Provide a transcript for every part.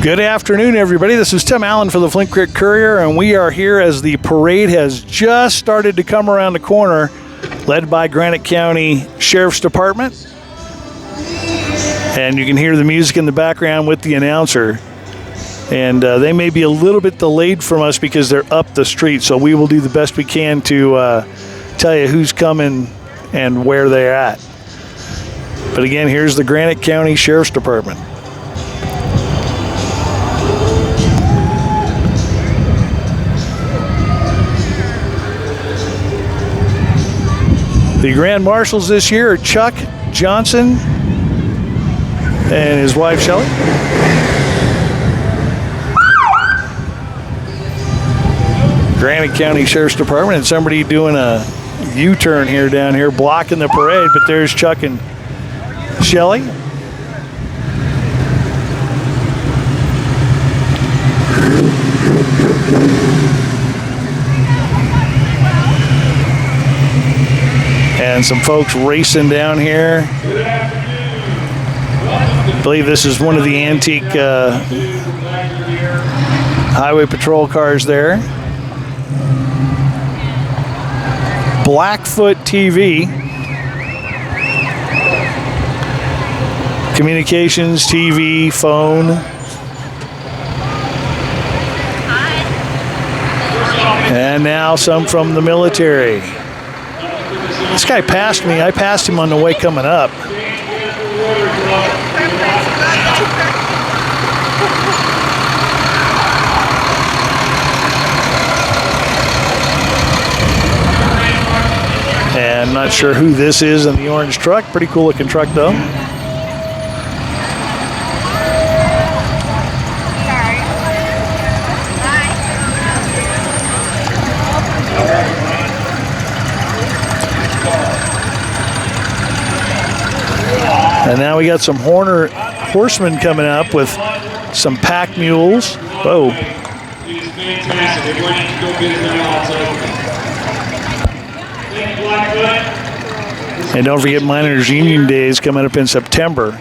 Good afternoon, everybody. This is Tim Allen for the Flint Creek Courier, and we are here as the parade has just started to come around the corner, led by Granite County Sheriff's Department. And you can hear the music in the background with the announcer. And they may be a little bit delayed from us because they're up the street, so we will do the best we can to tell you who's coming and where they're at. But again, here's the Granite County Sheriff's Department. The Grand Marshals this year are Chuck Johnson and his wife, Shelley. Granite County Sheriff's Department, and somebody doing a U-turn here down here, blocking the parade, but there's Chuck and Shelley. And some folks racing down here. I believe this is one of the antique highway patrol cars there. Blackfoot TV. Communications, TV, phone. And now some from the military. This guy passed me. I passed him on the way coming up. And I'm not sure who this is in the orange truck. Pretty cool looking truck though. And now we got some horsemen coming up with some pack mules. Whoa. And don't forget Miners Union Days coming up in September.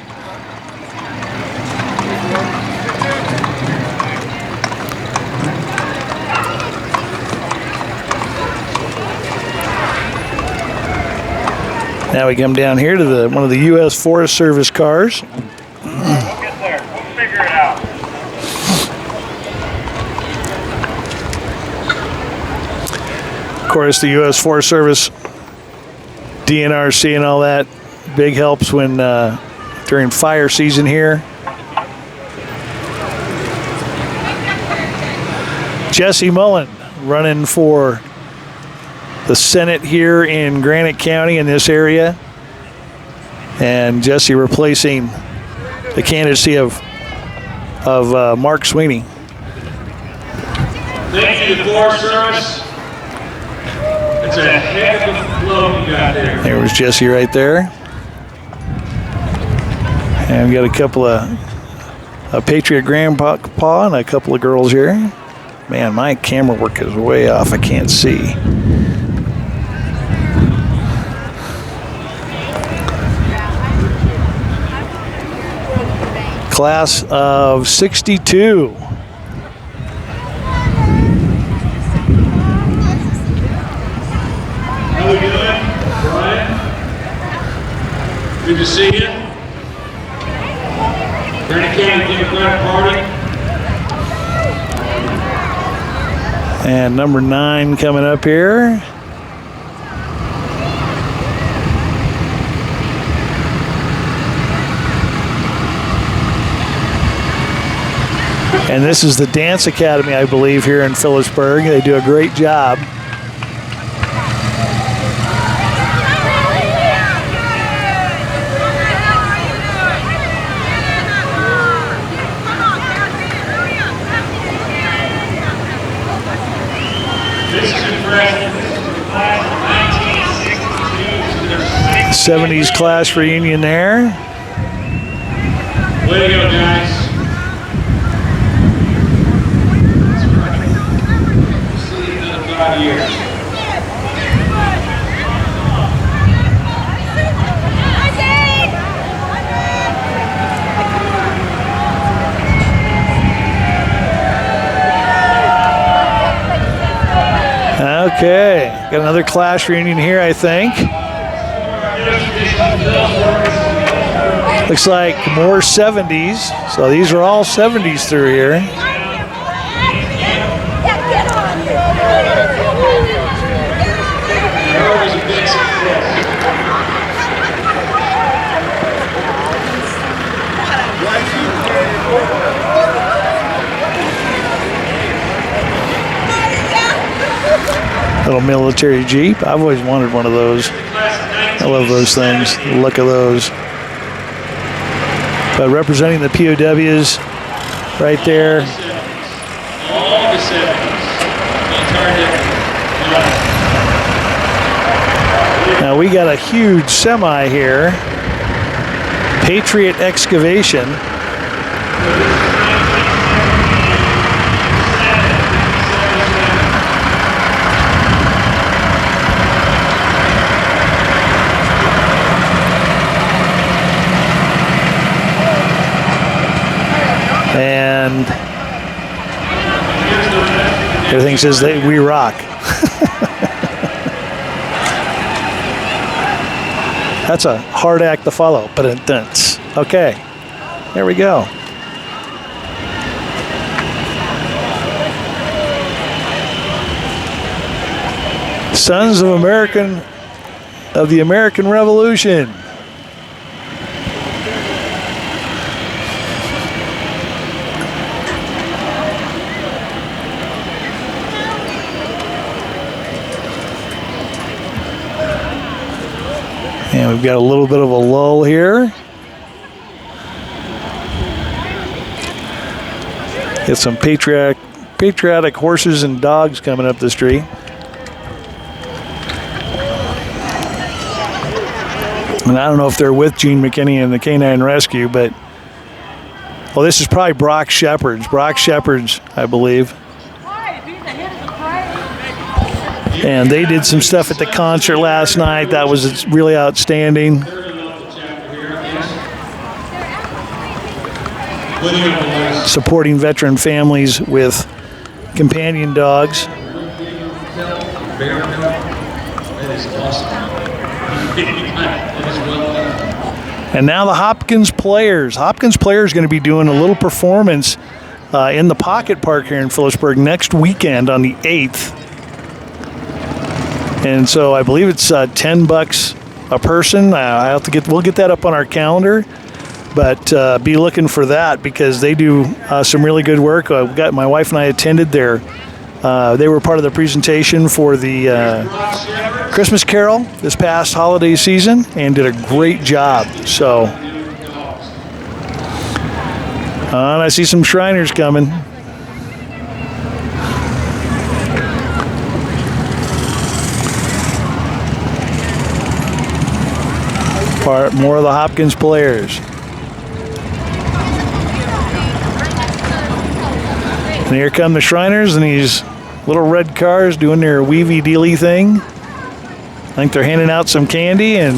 Now we come down here to one of the U.S. Forest Service cars. We'll get there. We'll figure it out. Of course, the U.S. Forest Service, DNRC and all that, big helps when during fire season here. Jesse Mullen running for the Senate here in Granite County in this area, and Jesse replacing the candidacy of Mark Sweeney. Thank you, Forest Service. It's a heck of a flow you got there. There was Jesse right there, and we got a couple of a Patriot Grandpa and a couple of girls here. Man, my camera work is way off. I can't see. Class of 62. How we doing, Brian? Good to see you. Granite County Democratic Party. And number 9 coming up here. And this is the Dance Academy, I believe, here in Philipsburg. They do a great job. This is impressive. This is the class of 1962. 70s class reunion there. Way to go, guys. Years. Okay, got another class reunion here, I think. Looks like more 70s. So these are all 70s through here. Little military Jeep. I've always wanted one of those. I love those things. The look of those. But representing the POWs right there. Now we got a huge semi here. Patriot Excavation. And everything says we rock. That's a hard act to follow, but intense. Okay, there we go. Sons of the American Revolution. And we've got a little bit of a lull here. Get some patriotic horses and dogs coming up the street. And I don't know if they're with Gene McKinney and the Canine Rescue, but well, this is probably Brock Shepherd's. Brock Shepherd's, I believe. And they did some stuff at the concert last night. That was really outstanding. Supporting veteran families with companion dogs. And now the Hopkins Players. Hopkins Players going to be doing a little performance in the Pocket Park here in Philipsburg next weekend on the 8th. And so I believe it's $10 a person. We'll get that up on our calendar, but be looking for that because they do some really good work. My wife and I attended there. They were part of the presentation for the Christmas Carol this past holiday season and did a great job. So, and I see some Shriners coming. More of the Hopkins Players. And here come the Shriners and these little red cars doing their weavy dealy thing. I think they're handing out some candy and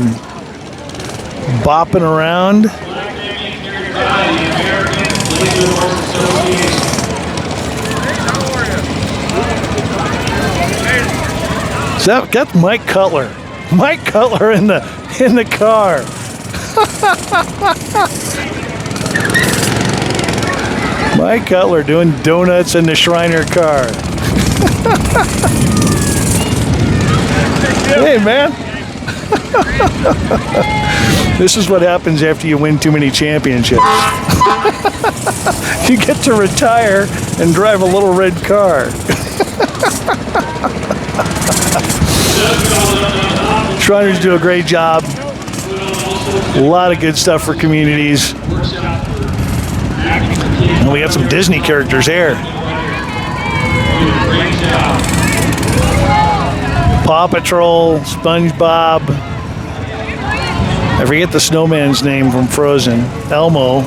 bopping around. So that's Mike Cutler. Mike Cutler in the car. Mike Cutler doing donuts in the Shriner car. Hey, man. This is what happens after you win too many championships. You get to retire and drive a little red car. Shriners do a great job. A lot of good stuff for communities. And we got some Disney characters here. Paw Patrol, SpongeBob. I forget the snowman's name from Frozen. Elmo.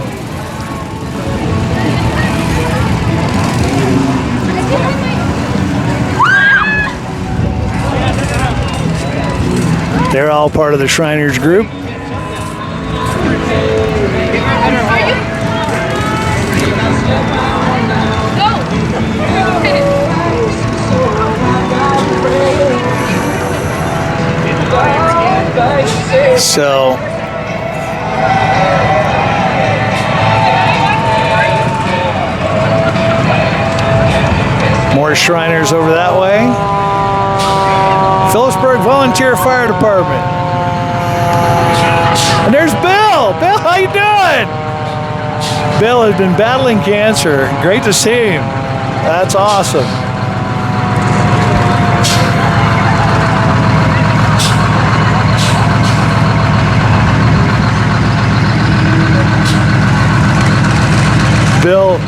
They're all part of the Shriners group. So more Shriners over that way. Philipsburg Volunteer Fire Department. And there's Bill. Bill, how you doing? Bill has been battling cancer. Great to see him. That's awesome. Bill,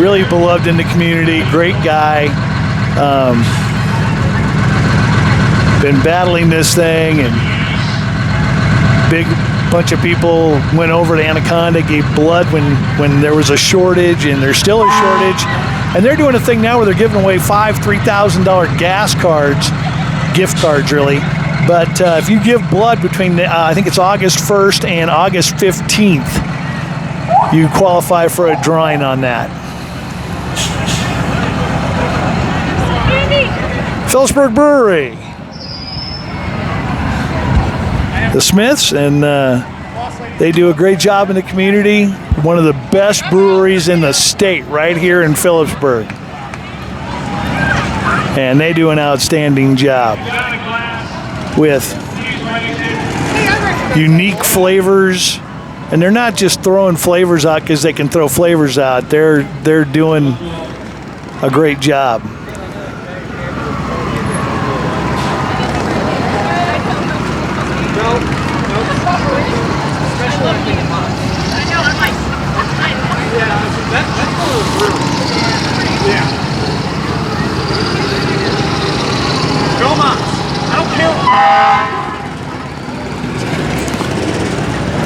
really beloved in the community, great guy. Been battling this thing, and big bunch of people went over to Anaconda, gave blood when there was a shortage, and there's still a shortage. And they're doing a thing now where they're giving away $5,000, $3,000 gas cards, gift cards really. But if you give blood between, I think it's August 1st and August 15th, you qualify for a drawing on that. Philipsburg Brewery. The Smiths, and they do a great job in the community. One of the best breweries in the state right here in Philipsburg. And they do an outstanding job with unique flavors. And they're not just throwing flavors out because they can throw flavors out. They're doing a great job.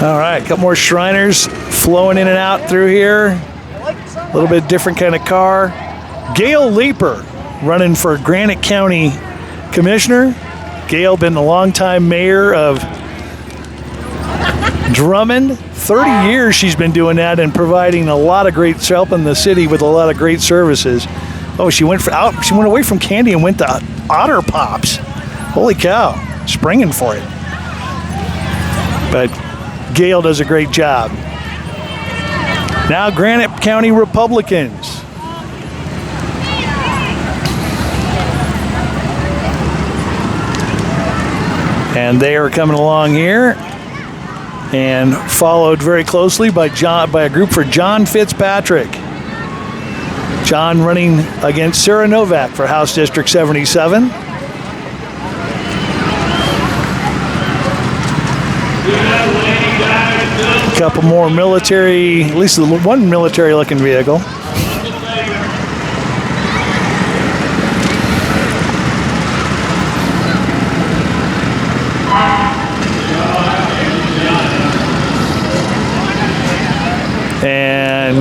All right, a couple more Shriners flowing in and out through here. A little bit different kind of car. Gail Leeper running for Granite County Commissioner. Gail been the longtime mayor of Drummond. 30 years she's been doing that and providing a lot of great, helping the city with a lot of great services. Oh, she went away from candy and went to Otter Pops. Holy cow, springing for it. But Gail does a great job. Now Granite County Republicans. And they are coming along here and followed very closely by a group for John Fitzpatrick. John running against Sarah Novak for House District 77. A couple more military, at least one military looking vehicle. And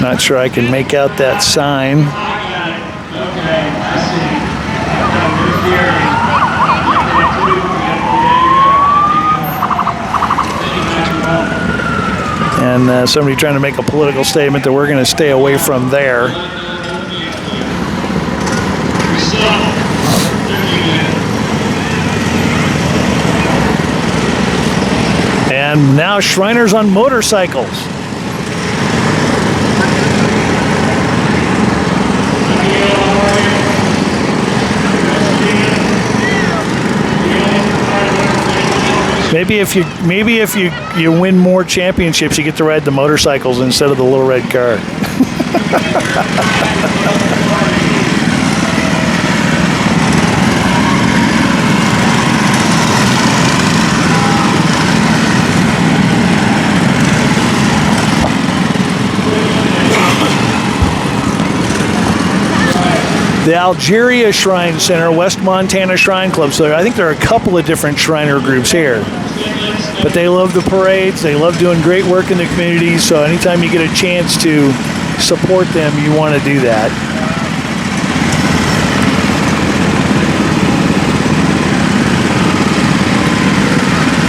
not sure I can make out that sign. And somebody trying to make a political statement that we're going to stay away from there. And now Shriners on motorcycles. Maybe if you win more championships, you get to ride the motorcycles instead of the little red car. The Algeria Shrine Center, West Montana Shrine Club. So I think there are a couple of different Shriner groups here. But they love the parades. They love doing great work in the community. So anytime you get a chance to support them, you want to do that.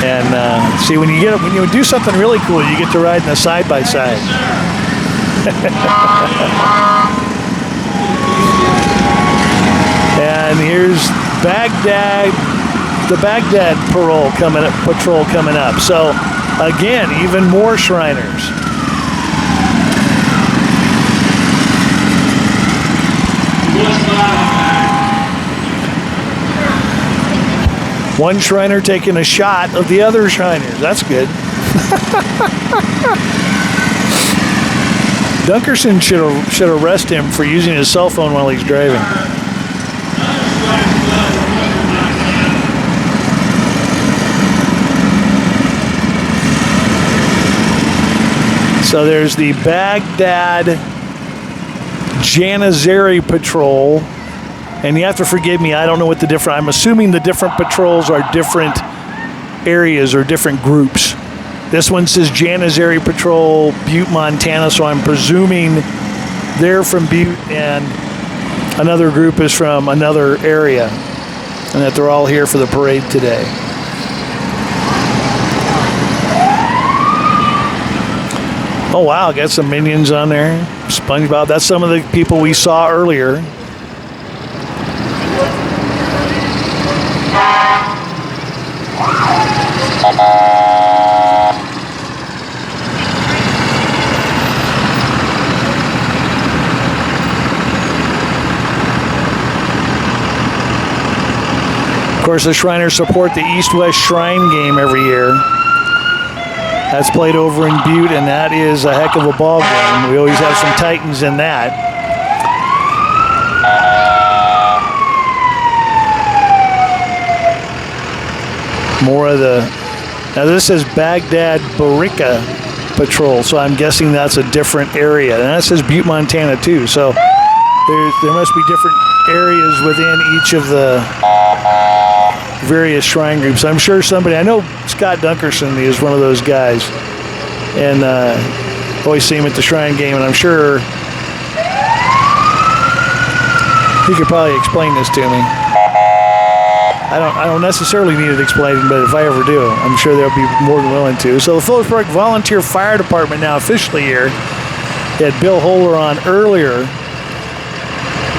And see, when you do something really cool, you get to ride in a side-by-side. And here's Baghdad the Baghdad patrol coming up. So again, even more Shriners. One Shriner taking a shot of the other Shriners. That's good. Dunkerson should arrest him for using his cell phone while he's driving. So there's the Baghdad Janissary patrol, and you have to forgive me, I don't know what the different, I'm assuming the different patrols are different areas or different groups. This one says Janissary Patrol, Butte, Montana, so I'm presuming they're from Butte and another group is from another area, and that they're all here for the parade today. Oh wow, got some Minions on there. SpongeBob, that's some of the people we saw earlier. Of course, the Shriners support the East-West Shrine game every year. That's played over in Butte, and that is a heck of a ball game. We always have some Titans in that. More of the, now this says Baghdad Barika Patrol, so I'm guessing that's a different area. And that says Butte, Montana too, so there must be different areas within each of the various shrine groups. I'm sure somebody, I know Scott Dunkerson is one of those guys, and always see him at the shrine game, and I'm sure he could probably explain this to me. I don't necessarily need it explained, but if I ever do, I'm sure they'll be more than willing to. So the Philipsburg Volunteer Fire Department now officially here. They had Bill Holler on earlier,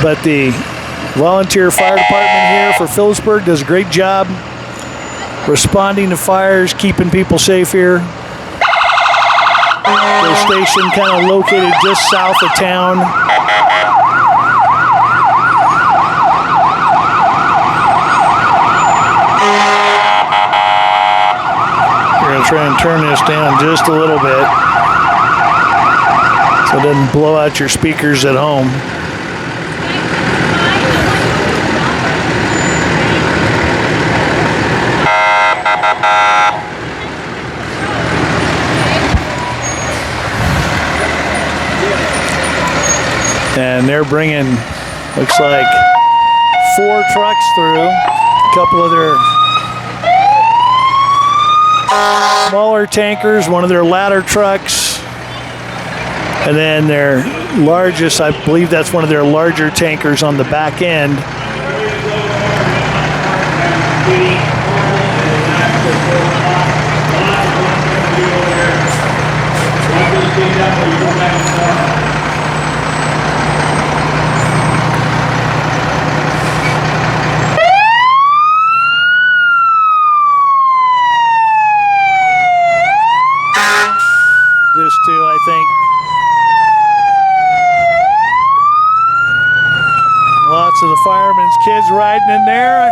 but the Volunteer Fire Department here for Philipsburg does a great job responding to fires, keeping people safe here. Their station kind of located just south of town. We're going to try and turn this down just a little bit so it doesn't blow out your speakers at home. And they're bringing, looks like 4 trucks through, a couple of their smaller tankers, one of their ladder trucks, and then their largest, I believe that's one of their larger tankers on the back end. This too, I think. Lots of the firemen's kids riding in there.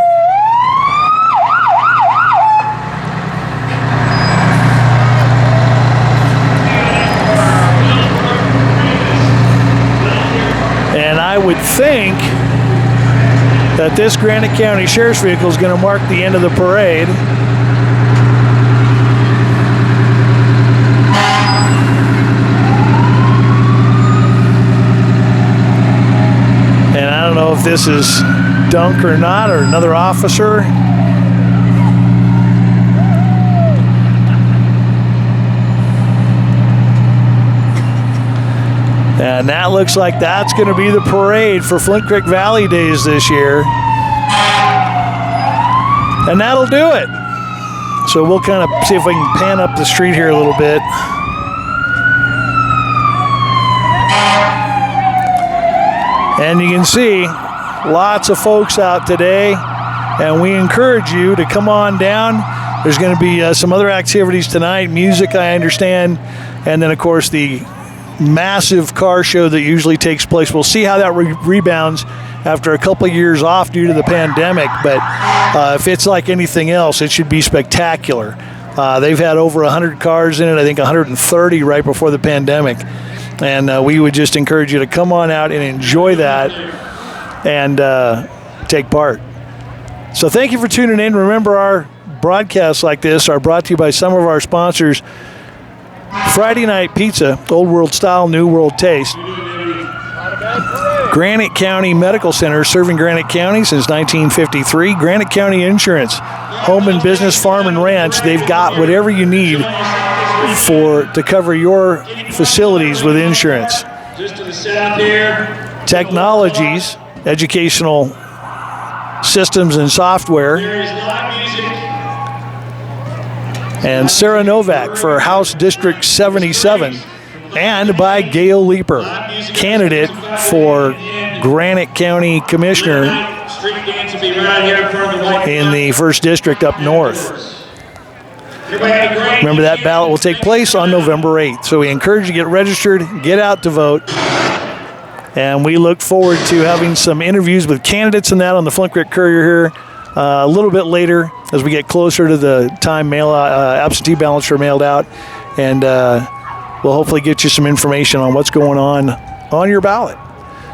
And I would think that this Granite County Sheriff's vehicle is going to mark the end of the parade. And I don't know if this is Dunk or not, or another officer. And that looks like that's going to be the parade for Flint Creek Valley Days this year. And that'll do it. So we'll kind of see if we can pan up the street here a little bit. And you can see lots of folks out today. And we encourage you to come on down. There's going to be some other activities tonight, music, I understand, and then, of course, the massive car show that usually takes place. We'll see how that rebounds after a couple of years off due to the pandemic, but if it's like anything else, it should be spectacular. They've had over 100 cars in it, I think 130 right before the pandemic, and we would just encourage you to come on out and enjoy that and take part. So thank you for tuning in. Remember, our broadcasts like this are brought to you by some of our sponsors. Friday Night Pizza, Old World Style, New World Taste. Granite County Medical Center, serving Granite County since 1953. Granite County Insurance, home and business, farm and ranch. They've got whatever you need to cover your facilities with insurance. Just to the south here. Technologies, educational systems and software. There is live music. And Sarah Novak for House District 77, and by Gail Leeper, candidate for Granite County Commissioner Street dance will be right here in front of the White in the 1st District up north. Remember, that ballot will take place on November 8th. So we encourage you to get registered, get out to vote. And we look forward to having some interviews with candidates and that on the Flint Creek Courier here a little bit later as we get closer to the time absentee ballots are mailed out. And we'll hopefully get you some information on what's going on your ballot.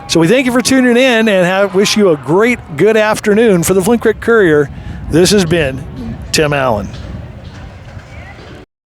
So we thank you for tuning in and wish you a good afternoon. For the Flint Creek Courier, this has been Tim Allen.